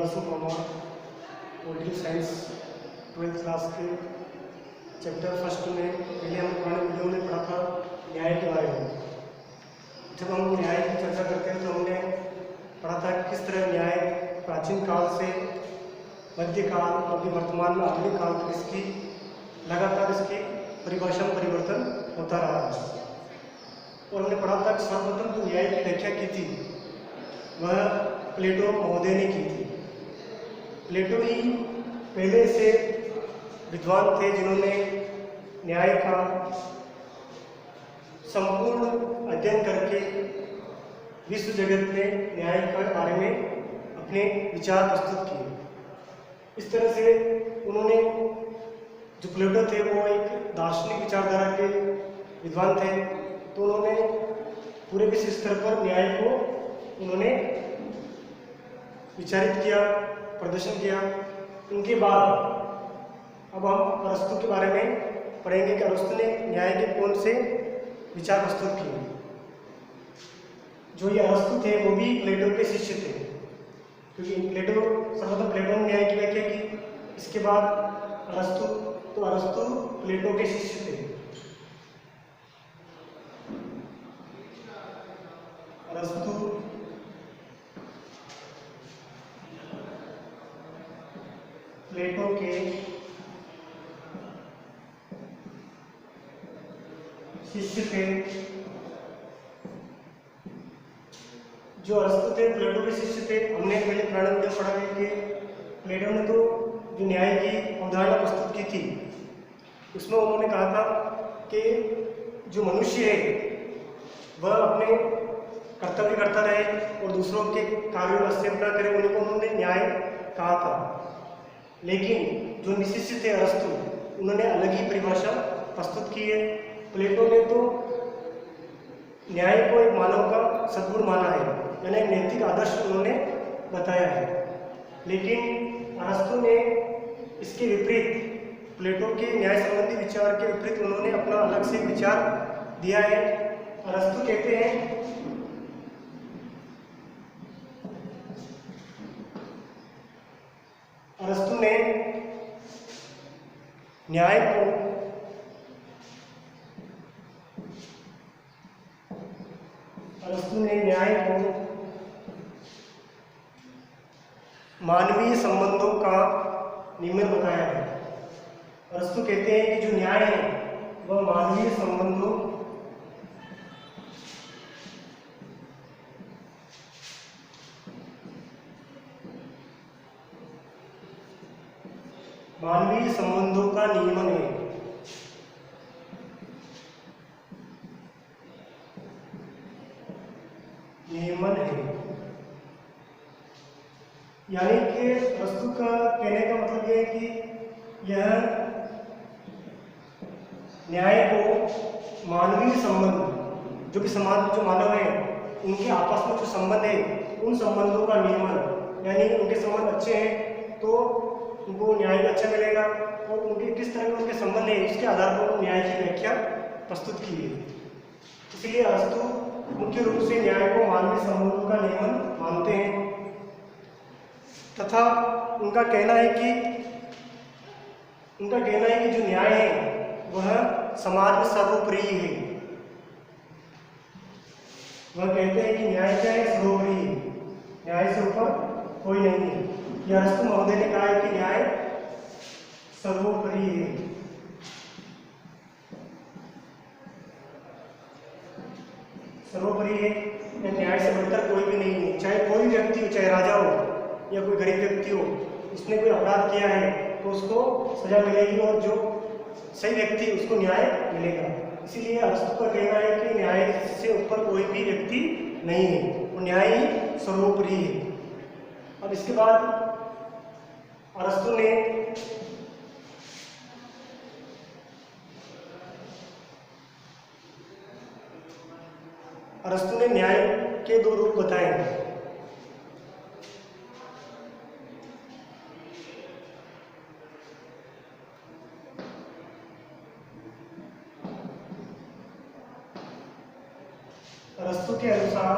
Person from political science 12th class के chapter first में पहले हम पुराने वीडियो में पढ़ा था न्याय के बारे में। जब हम न्याय की चर्चा करते हैं तो हमने पढ़ा था किस तरह न्याय प्राचीन काल से मध्यकाल और अभी वर्तमान में आधुनिक काल तक इसकी लगातार इसकी परिभाषा में परिवर्तन होता रहा है। और हमने पढ़ा था कि सर्वप्रथम जो न्याय की व्याख्या की थी वह प्लेटो महोदय ने की थी। प्लेटो ही पहले से विद्वान थे जिन्होंने न्याय का संपूर्ण अध्ययन करके विश्व जगत में न्याय के बारे में अपने विचार प्रस्तुत किए। इस तरह से उन्होंने, जो प्लेटो थे वो एक दार्शनिक विचारधारा के विद्वान थे, तो उन्होंने पूरे विश्व स्तर पर न्याय को उन्होंने विचारित किया, प्रदर्शन किया। उनके बाद अब हम अरस्तु के बारे में पढ़ेंगे कि अरस्तु ने न्याय के कौन से विचार प्रस्तुत किए। जो ये अरस्तु थे वो भी प्लेटो के शिष्य थे, क्योंकि सर्वप्रथम प्लेटो ने न्याय की व्याख्या की, इसके बाद अरस्तु, तो अरस्तु प्लेटो के शिष्य थे। अरस्तु प्लेटो के शिष्य थे। जो अरस्तु थे प्लेटो के शिष्य थे। हमने पहले पुराने वीडियो पढ़ा है कि प्लेटो ने तो जो न्याय की अवधारणा प्रस्तुत की थी उसमें उन्होंने कहा था कि जो मनुष्य है वह अपने कर्तव्य करता रहे और दूसरों के कार्यों में हस्तक्षेप न करे, उनको उन्होंने न्याय कहा था। लेकिन जो शिष्य थे अरस्तु, उन्होंने अलग ही परिभाषा प्रस्तुत की है। प्लेटो ने तो न्याय को एक मानव का सद्गुण माना है, यानी एक नैतिक आदर्श उन्होंने बताया है। लेकिन अरस्तु ने इसके विपरीत, प्लेटो के न्याय संबंधी विचार के विपरीत उन्होंने अपना अलग से विचार दिया है। अरस्तु कहते हैं अरस्तु ने न्याय को मानवीय संबंधों का नियमन बताया है। अरस्तु कहते हैं कि जो न्याय है वह मानवीय संबंधों का नियमन है। यानी कि अरस्तु का कहने का मतलब यह है कि यह न्याय को मानवीय संबंध, जो कि समाज में जो मानव है उनके आपस में जो संबंध है उन संबंधों का नियमन, यानी उनके संबंध अच्छे हैं तो उनको न्याय भी अच्छा मिलेगा, और उनके किस तरह के उनके संबंध है उसके आधार पर न्याय की व्याख्या प्रस्तुत की है। इसलिए अरस्तु मुख्य रूप से न्याय को मानवीय संबंधों का नियमन मानते हैं, तथा उनका कहना है कि जो न्याय है वह समाज में सर्वोपरि है। वह कहते हैं कि न्याय क्या है, सर्वोपरि है, न्याय से ऊपर कोई नहीं है। यह अरस्तु महोदय ने कहा है कि न्याय सर्वोपरि है। सर्वोपरि है, न्याय से बढ़कर कोई भी नहीं है। चाहे कोई व्यक्ति हो, चाहे राजा हो या कोई गरीब व्यक्ति हो, उसने कोई अपराध किया है तो उसको सजा मिलेगी, और जो सही व्यक्ति उसको न्याय मिलेगा। इसीलिए अरस्तु का कहना है कि न्याय से ऊपर कोई भी व्यक्ति नहीं है, वो न्याय ही सर्वोपरि है। अब इसके बाद अरस्तु ने न्याय के दो रूप बताए हैं। अरस्तु के अनुसार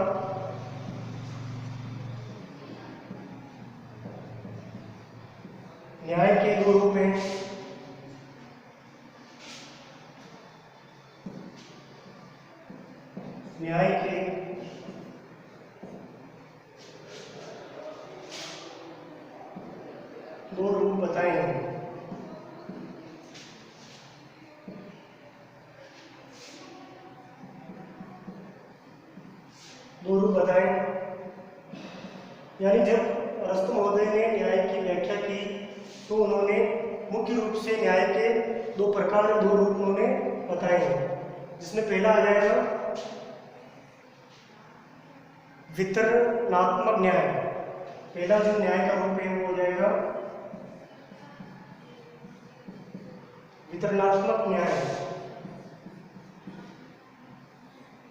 न्याय के दो रूप हैं। न्याय के दो रूप बताए हैं। दो रूप बताए, यानी जब अरस्तु महोदय ने न्याय की व्याख्या की तो उन्होंने मुख्य रूप से न्याय के दो प्रकार, दो रूप उन्होंने बताए हैं, जिसमें पहला आ जाएगा वितरणात्मक न्याय। पहला जो न्याय का रूप है वो हो जाएगा वितरणात्मक न्याय।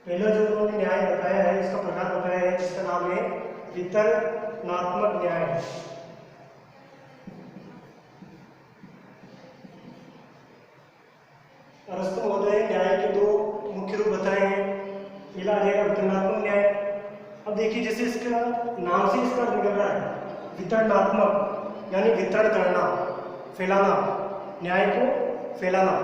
पहला जो उन्होंने न्याय बताया है, इसका प्रकार बताया है, जिसका नाम है वितरणात्मक न्याय। अरस्तु महोदय ने न्याय के दो मुख्य रूप बताए हैं। पहला आ जाएगा वितरणात्मक न्याय। अब देखिए, जैसे इसका नाम से इसका निकल रहा है वितरणात्मक, यानी वितरण करना, फैलाना, न्याय को फैलाना।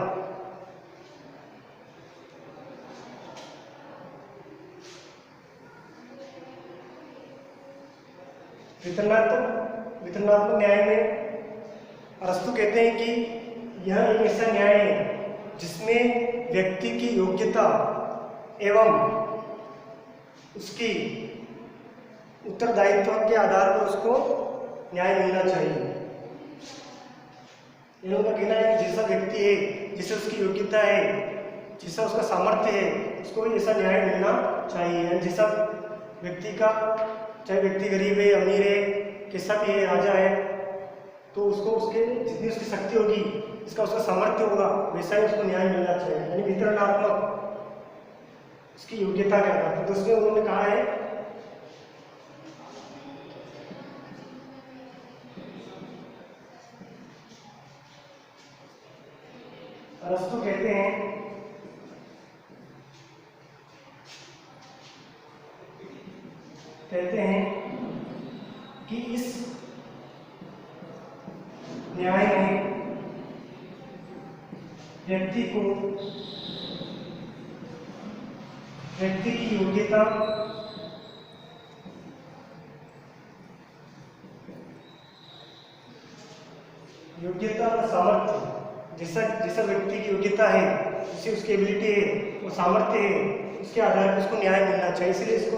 वितरणात्मक न्याय में अरस्तु कहते हैं कि यह एक ऐसा न्याय है जिसमें व्यक्ति की योग्यता एवं उसकी उत्तरदायित्व के आधार पर उसको न्याय मिलना चाहिए। इनका कहना है कि जैसा व्यक्ति है, जिसे उसकी योग्यता है, जैसा उसका सामर्थ्य है, उसको ऐसा न्याय मिलना चाहिए। जैसा व्यक्ति का, चाहे व्यक्ति गरीब है, अमीर है, कैसा भी है, राजा है, तो उसको उसके जितनी उसकी शक्ति होगी, इसका उसका सामर्थ्य होगा, वैसा ही उसको न्याय मिलना चाहिए। यानी वितरणात्मक, उसकी योग्यता के आधार पर। तो उसमें उन्होंने कहा है अरस्तु कहते हैं कि इस न्याय में व्यक्ति की योग्यता और सामर्थ्य, जैसा व्यक्ति की योग्यता है, जिससे उसकी एबिलिटी है, वो सामर्थ्य है, उसके आधार पर उसको न्याय मिलना चाहिए। इसलिए इसको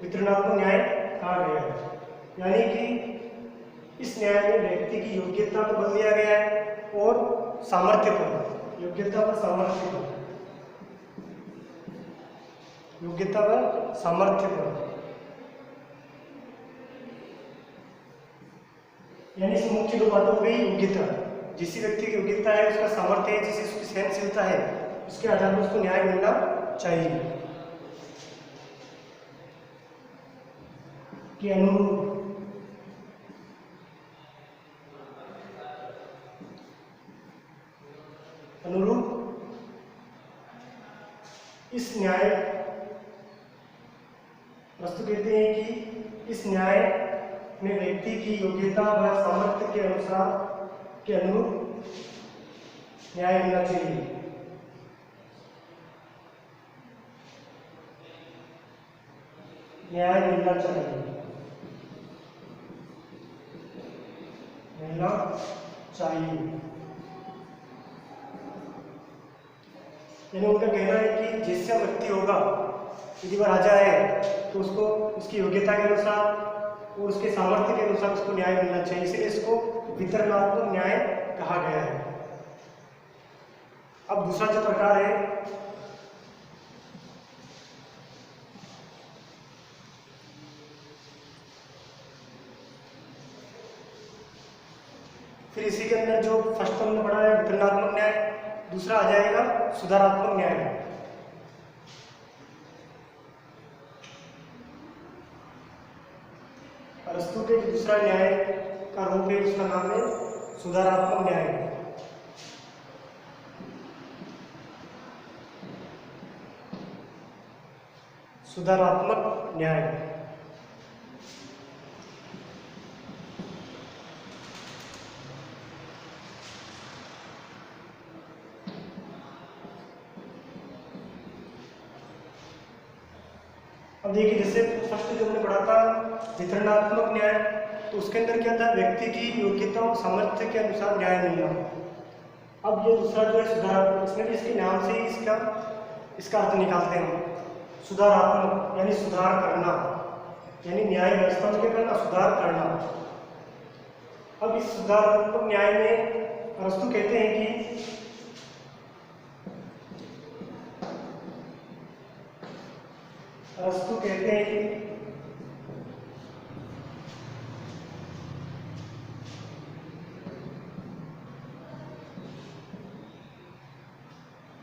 वितरणात्मक न्याय कहा गया है। यानी कि इस न्याय में व्यक्ति की योग्यता पर बल दिया गया है और सामर्थ्य पर, योग्यता व सामर्थ्य पर, योग्यता व सामर्थ्य पर। यानी इस मुख्य दो बातों को ही योग्यता, जिस व्यक्ति की योग्यता है, उसका सामर्थ्य है, जिससे उसकी सहनशीलता है, उसके आधार पर उसको न्याय मिलना चाहिए। कि अनुरूप इस न्याय, अरस्तु कहते हैं कि इस न्याय में व्यक्ति की योग्यता व सामर्थ्य के अनुसार के अनुरूप न्याय मिलना चाहिए। न्याय मिलना चाहिए, मिलना चाहिए। यानी उनका कहना है कि जैसा व्यक्ति होगा, यदि वह राजा है तो उसको उसकी योग्यता के अनुसार और उसके सामर्थ्य के अनुसार उसको न्याय मिलना चाहिए। इसलिए इसको वितरणात्मक न्याय कहा गया है। अब दूसरा जो प्रकार है फिर इसी के अंदर जो फर्स्ट हमने पढ़ा है वितरणात्मक न्याय, दूसरा आ जाएगा सुधारात्मक न्याय। अरस्तु के दूसरा न्याय का रूप है, उसका नाम है सुधारात्मक न्याय। सुधारात्मक न्याय। अब देखिए, जैसे फर्स्ट जो हमने पढ़ा था वितरणात्मक न्याय, तो उसके अंदर क्या था, व्यक्ति की योग्यता और सामर्थ्य के अनुसार न्याय मिलना। अब ये दूसरा जो है सुधारात्मक, इसमें भी इसके नाम से ही इसका अर्थ निकालते हैं। सुधारात्मक यानी सुधार करना, यानी न्याय व्यवस्था में क्या करना, सुधार करना। अब इस सुधारात्मक न्याय में अरस्तु कहते हैं कि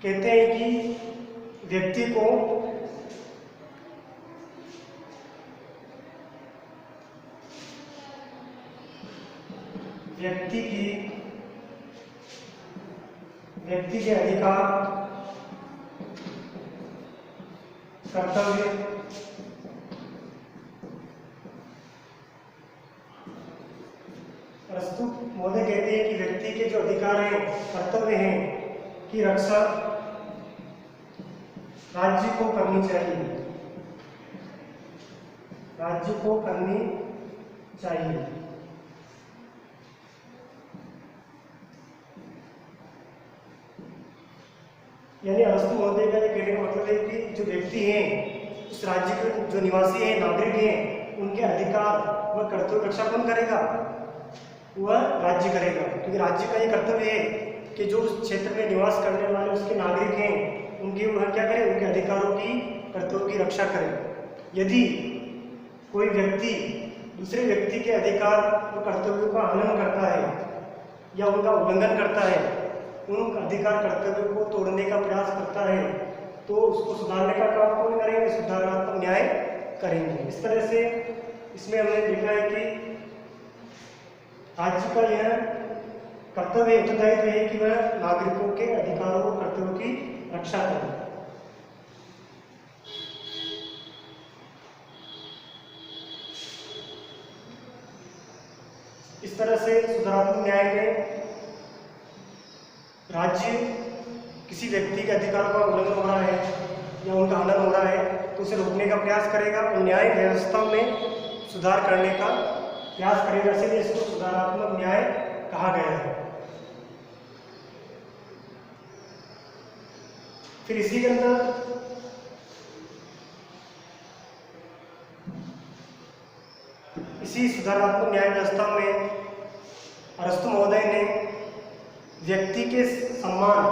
कहते हैं कि व्यक्ति को व्यक्ति के अधिकार, कर्तव्य, अरस्तु महोदय कहते हैं कि व्यक्ति के जो अधिकार हैं, कर्तव्य हैं की रक्षा राज्य को करनी चाहिए, राज्य को करनी चाहिए। यानी अरस्तु महोदय का ये कहने का मतलब है कि जो व्यक्ति हैं, उस राज्य के जो निवासी हैं, नागरिक हैं, उनके अधिकार व कर्तव्य रक्षा कौन करेगा, वह राज्य करेगा। क्योंकि राज्य का ये कर्तव्य है कि जो उस क्षेत्र में निवास करने वाले उसके नागरिक हैं, उनके वह क्या करें, उनके अधिकारों की, कर्तव्यों की रक्षा करें। यदि कोई व्यक्ति दूसरे व्यक्ति के अधिकार और कर्तव्यों का हनन करता है या उनका उल्लंघन करता है, उन अधिकार कर्तव्यों को तोड़ने का प्रयास करता है, तो उसको सुधारने का काम कौन करेंगे, सुधारात्मक न्याय करेंगे। इस तरह से इसमें हमने देखा है कि राज्य का यह कर्तव्य, उत्तरदायित्व है कि वह नागरिकों के अधिकारों और कर्तव्यों की रक्षा करे। इस तरह से सुधारात्मक न्याय में राज्य किसी व्यक्ति के अधिकारों का उल्लंघन हो रहा है या उनका हनन हो रहा है तो उसे रोकने का प्रयास करेगा और न्याय व्यवस्था में सुधार करने का प्रयास करेगा। इसलिए इसको सुधारात्मक न्याय कहा गया है। फिर इसी के अंदर इसी सुधारात्मक न्याय व्यवस्था में अरस्तु महोदय ने व्यक्ति के सम्मान,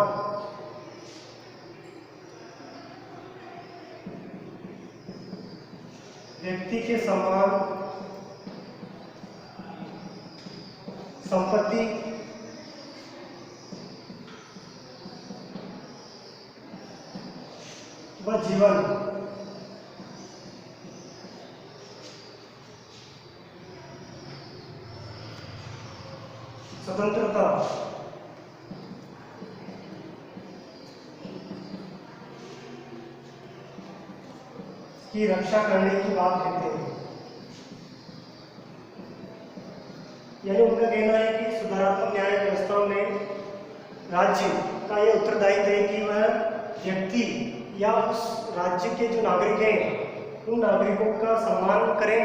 संपत्ति, व जीवन, स्वतंत्रता की रक्षा करने की बात कहते हैं। यानी उनका कहना है कि सुधारात्मक न्याय व्यवस्था में राज्य का यह उत्तरदायित्व है कि वह व्यक्ति या उस राज्य के जो नागरिक हैं, उन नागरिकों का सम्मान करें,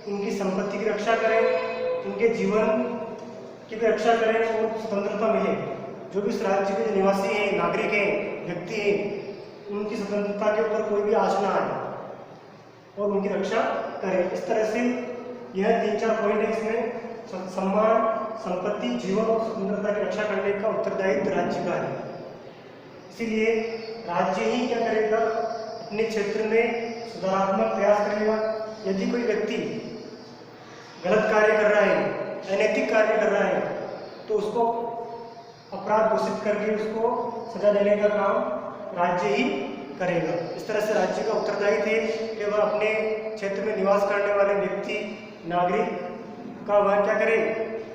उनकी संपत्ति की रक्षा करें, उनके जीवन की भी रक्षा करें और स्वतंत्रता मिले। जो भी उस राज्य के जो निवासी हैं, नागरिक हैं, व्यक्ति हैं, उनकी स्वतंत्रता के ऊपर कोई भी आँच ना आए और उनकी रक्षा करें। इस तरह से यह 3-4 पॉइंट है। इसमें सम्मान, संपत्ति, जीवन और स्वतंत्रता की रक्षा करने का उत्तरदायित्व राज्य का है। इसीलिए राज्य ही क्या करेगा, अपने क्षेत्र में सुधारात्मक प्रयास करेगा। यदि कोई व्यक्ति गलत कार्य कर रहा है, अनैतिक कार्य कर रहा है, तो उसको अपराध घोषित करके उसको सजा देने का काम राज्य ही करेगा। इस तरह से राज्य का उत्तरदायित्व है कि वह अपने क्षेत्र में निवास करने वाले व्यक्ति, नागरिक का वह क्या करे,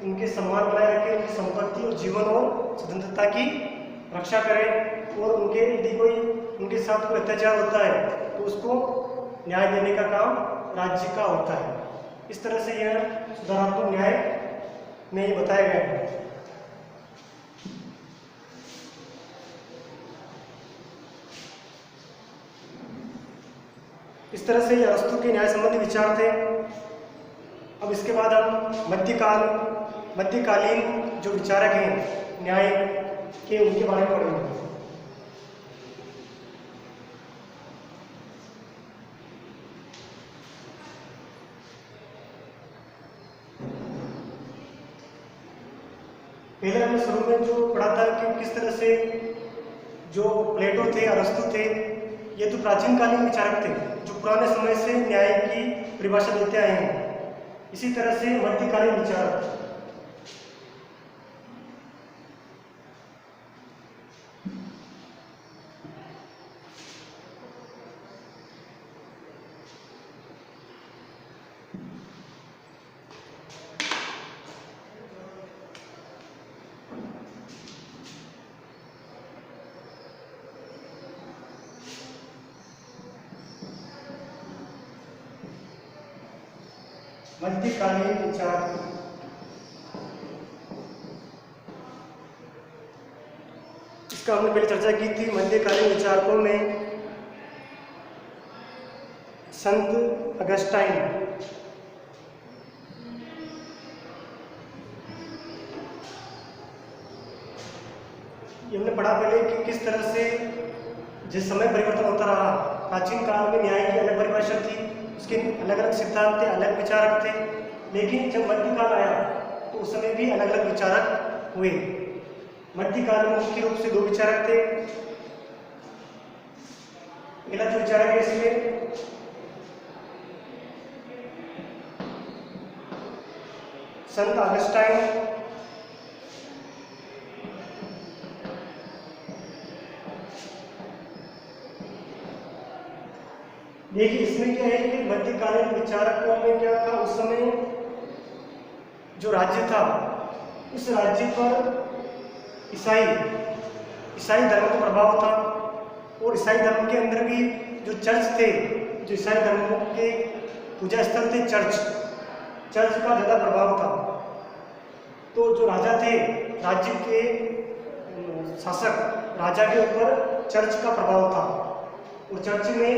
उनके सम्मान बनाए रखे, उनकी संपत्ति और जीवन और स्वतंत्रता की रक्षा करें और उनके यदि कोई उनके साथ कोई अत्याचार होता है तो उसको न्याय देने का काम राज्य का होता है। इस तरह से यह सुधारात्मक न्याय में ये बताया गया है। इस तरह से ये अरस्तु के न्याय संबंधी विचार थे। अब इसके बाद हम मध्यकालीन जो विचारक हैं न्याय के, उनके बारे में पढ़ेंगे। पहले हमने शुरू में जो पढ़ा था कि किस तरह से जो प्लेटो थे, अरस्तु थे, ये तो प्राचीन कालीन विचारक थे जो पुराने समय से न्याय की परिभाषा देते आए हैं। इसी तरह से मध्यकालीन विचारक मध्यकालीन विचार, इसका हमने पहले चर्चा की थी। मध्यकालीन विचारकों में संत अगस्टाइन, ये हमने पढ़ा पहले कि किस तरह से जिस समय परिवर्तन होता रहा। प्राचीन काल में न्याय की अलग परिभाषा थी, उसके अलग अलग सिद्धांत थे, अलग विचारक थे। लेकिन जब मध्यकाल आया तो उस समय भी अलग अलग विचारक हुए। मध्यकाल में मुख्य रूप से दो विचारक थे। पहला जो विचारक है इसमें संत अगस्टाइन, देखिए इसमें क्या है कि मध्यकालीन विचारकों में क्या था, उस समय जो राज्य था उस राज्य पर ईसाई धर्म का प्रभाव था। और ईसाई धर्म के अंदर भी जो चर्च थे, जो ईसाई धर्म के पूजा स्थल थे, चर्च का ज़्यादा प्रभाव था। तो जो राजा थे, राज्य के शासक, राजा के ऊपर चर्च का प्रभाव था। और चर्च में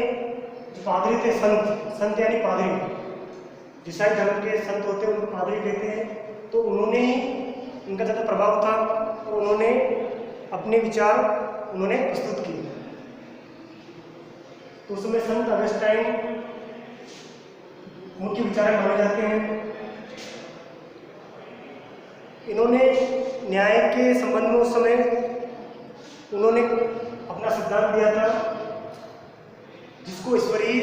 जो पादरी थे, संत यानी पादरी, ईसाई धर्म के संत होते हैं उनको पादरी कहते हैं। तो उन्होंने ही, उनका ज़्यादा प्रभाव था और उन्होंने अपने विचार प्रस्तुत किए। तो उसमें संत अगस्टाइन मुख्य विचारक माने जाते हैं। इन्होंने न्याय के संबंध में उस समय उन्होंने अपना सिद्धांत दिया था, जिसको ईश्वरीय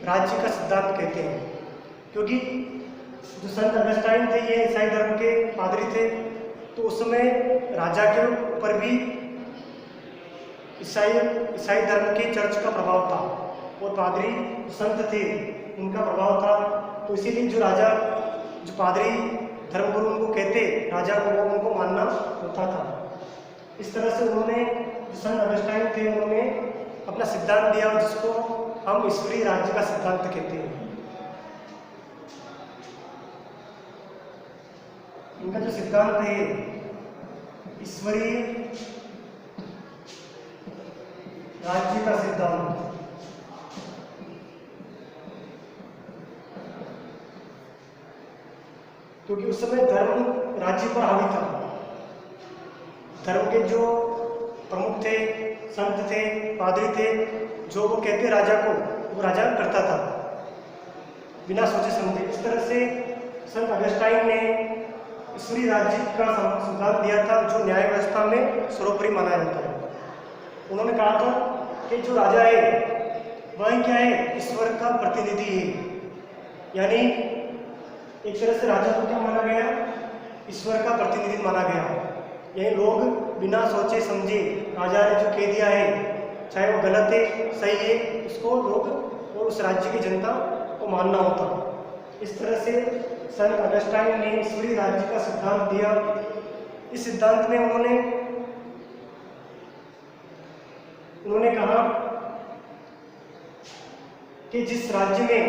राज्य का सिद्धांत कहते हैं। क्योंकि जो संत अगस्टाइन थे ये ईसाई धर्म के पादरी थे, तो उस समय राजा के ऊपर भी ईसाई धर्म के चर्च का प्रभाव था और पादरी संत थे उनका प्रभाव था। तो इसीलिए जो राजा, जो पादरी धर्मगुरु उनको कहते, राजा को, वो उनको मानना होता था। इस तरह से उन्होंने, जो संत अगस्टाइन थे, उन्होंने अपना सिद्धांत दिया जिसको हम ईश्वरीय राज्य का सिद्धांत कहते हैं। इनका जो सिद्धांत है ईश्वरीय राज्य का सिद्धांत, क्योंकि उस समय धर्म राज्य पर हावी था। धर्म के जो प्रमुख थे, संत थे, पादरी थे, जो वो कहते राजा को, वो राजा करता था बिना सोचे समझे। इस तरह से संत अगस्टाइन ने ईश्वरीय राज्य का सिद्धांत दिया था, जो न्याय व्यवस्था में सर्वोपरि माना जाता है। उन्होंने कहा था कि जो राजा है वह क्या है, ईश्वर का प्रतिनिधि है। यानी एक तरह से राजा को क्या माना गया, ईश्वर का प्रतिनिधि माना गया। यही लोग बिना सोचे समझे राजा ने जो कह दिया है, चाहे वो गलत है सही है, उसको लोग और उस राज्य की जनता को मानना होता। इस तरह से संत अगस्टाइन ने ईश्वरीय राज्य का सिद्धांत दिया। इस सिद्धांत में उन्होंने कहा कि जिस राज्य में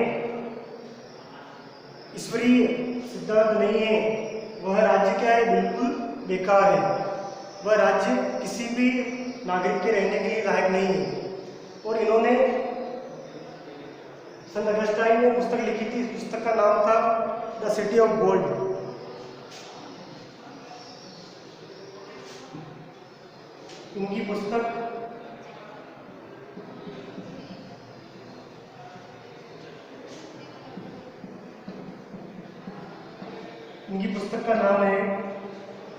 ईश्वरीय सिद्धांत नहीं है, वह राज्य क्या है, बिल्कुल बेकार है। वह राज्य किसी भी नागरिक के रहने के लिए लायक नहीं है। और इन्होंने संत अगस्टाइन ने पुस्तक लिखी थी। इस पुस्तक का नाम था द सिटी ऑफ गोल्ड। इनकी पुस्तक का नाम है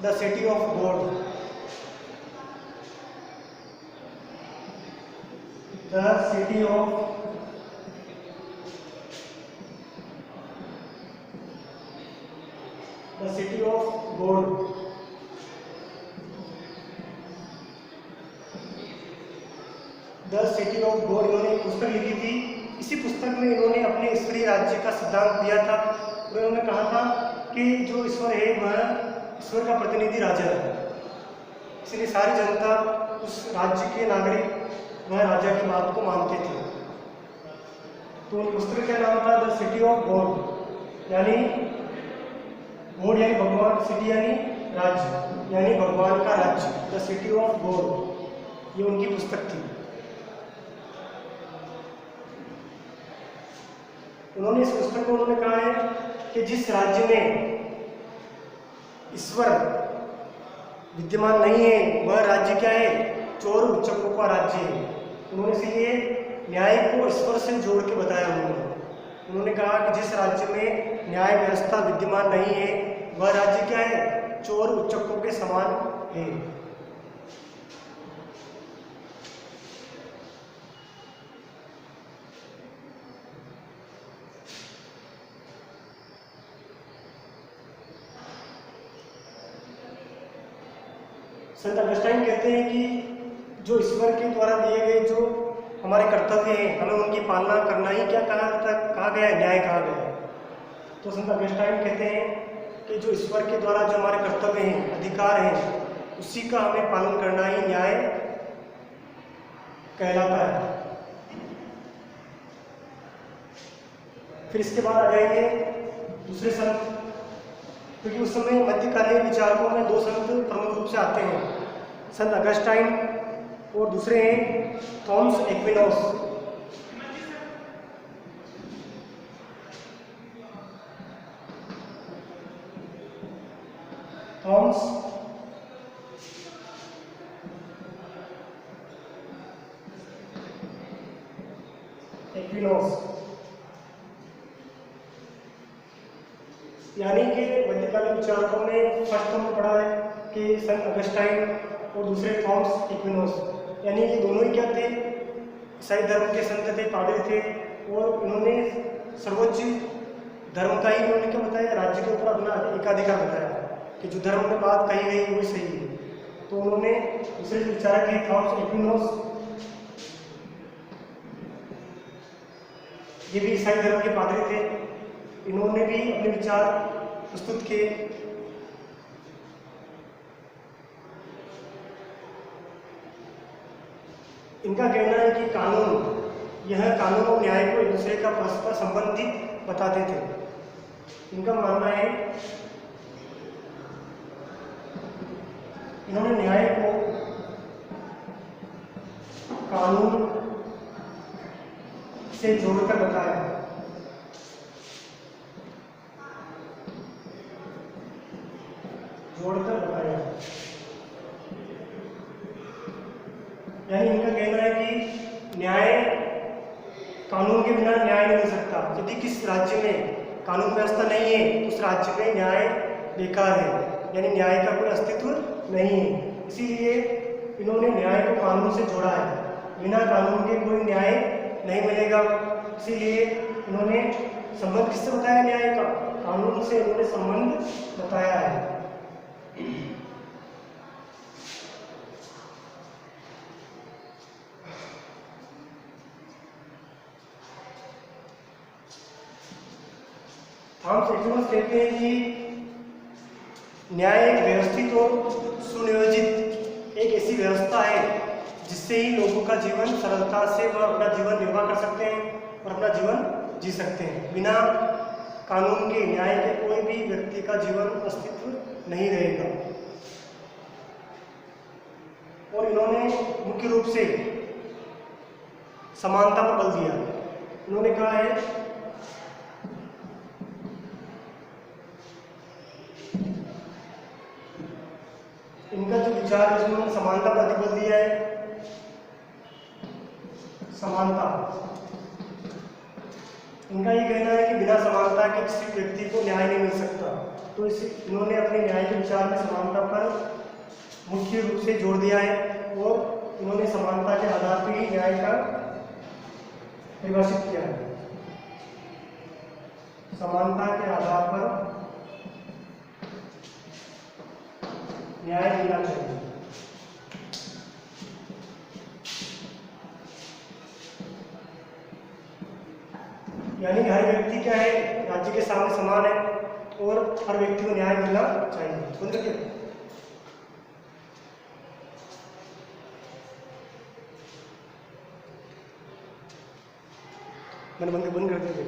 the city of gold. The city of gold. The city of gold इन्होंने एक पुस्तक लिखी थी। इसी पुस्तक में इन्होंने अपने ईश्वरीय राज्य का सिद्धांत दिया था। उन्होंने कहा था कि जो ईश्वर है वह ईश्वर का प्रतिनिधि राजा है, इसलिए सारी जनता उस राज्य के नागरिक वह राजा की बात को मानते थे। तो उन पुस्तक का नाम था द सिटी ऑफ गोल्ड, यानी गोल्ड यानी भगवान, सिटी यानी राज्य यानी भगवान का राज्य, द सिटी ऑफ गोल्ड, ये उनकी पुस्तक थी। उन्होंने इस पुस्तक में उन्होंने कहा है कि जिस राज्य में ईश्वर विद्यमान नहीं है वह राज्य क्या है, चोर उच्चकों का राज्य है। उन्होंने इसलिए न्याय को ईश्वर से जोड़ के बताया। उन्होंने कहा कि जिस राज्य में न्याय व्यवस्था विद्यमान नहीं है वह राज्य क्या है, चोर उच्चकों के समान है। संत अगस्टाइन कहते हैं कि जो ईश्वर के द्वारा दिए गए जो हमारे कर्तव्य हैं हमें उनकी पालना करना ही क्या कहा गया है, न्याय कहा गया है। तो संत अगस्टाइन कहते हैं कि जो ईश्वर के द्वारा जो हमारे कर्तव्य हैं, अधिकार हैं, उसी का हमें पालन करना ही न्याय कहलाता है। फिर इसके बाद आ जाएंगे दूसरे संत, क्योंकि उस समय मध्यकालीन विचारकों में दो संत प्रमुख रूप से आते हैं, संत अगस्टाइन और दूसरे हैं थॉमस एक्विनोस। थॉमस एक्विनोस यानी कि मध्यकालीन विचारकों ने फर्स्ट हमने पढ़ा है कि संत अगस्टाइन और दूसरे थॉमस एक्विनोस, यानी ये दोनों ही क्या थे, ईसाई धर्म के संत थे, पादरी थे, और इन्होंने सर्वोच्च धर्म का ही इन्होंने क्या बताया, राज्य के ऊपर अपना एकाधिकार बताया कि जो धर्म में बात कही गई वही सही है। तो उन्होंने दूसरे विचारक थे थॉमस एक्विनोस, ये भी ईसाई धर्म के पादरी थे। इन्होंने भी अपने विचार प्रस्तुत किए। इनका कहना है कि कानून और न्याय को एक दूसरे का परस्पर संबंधित बताते थे। इनका मानना है इन्होंने न्याय को कानून से जोड़कर बताया। यानी इनका कहना है कि न्याय, कानून के बिना न्याय नहीं हो सकता। यदि किस राज्य में कानून व्यवस्था नहीं है तो उस राज्य में न्याय बेकार है, यानी न्याय का कोई अस्तित्व नहीं है। इसीलिए इन्होंने न्याय को कानून से जोड़ा है, बिना कानून के कोई न्याय नहीं मिलेगा। इसीलिए इन्होंने संबंध किससे बताया, न्याय का, कानून से इन्होंने संबंध बताया है। थॉमस एक्विनोस कहते हैं कि न्याय एक व्यवस्थित और सुनियोजित एक ऐसी व्यवस्था है जिससे ही लोगों का जीवन सरलता से वह अपना जीवन निर्वाह कर सकते हैं और अपना जीवन जी सकते हैं। बिना कानून के, न्याय के कोई भी व्यक्ति का जीवन अस्तित्व नहीं रहेगा। और इन्होंने मुख्य रूप से समानता पर बल दिया। उन्होंने कहा है इनका जो विचार है उसमें समानता प्रतिबल दिया है, समानता। इनका ये कहना है कि बिना समानता के किसी व्यक्ति को न्याय नहीं मिल सकता। तो इन्होंने अपने न्याय के विचार में समानता पर मुख्य रूप से जोर दिया है और इन्होंने समानता के आधार पर ही न्याय का परिभाषित किया है। समानता के आधार पर न्याय मिलना चाहिए। यानी हर व्यक्ति क्या है, राज्य के सामने समान है और हर व्यक्ति को न्याय मिलना चाहिए। बंद करके मैंने बंद कर दिया।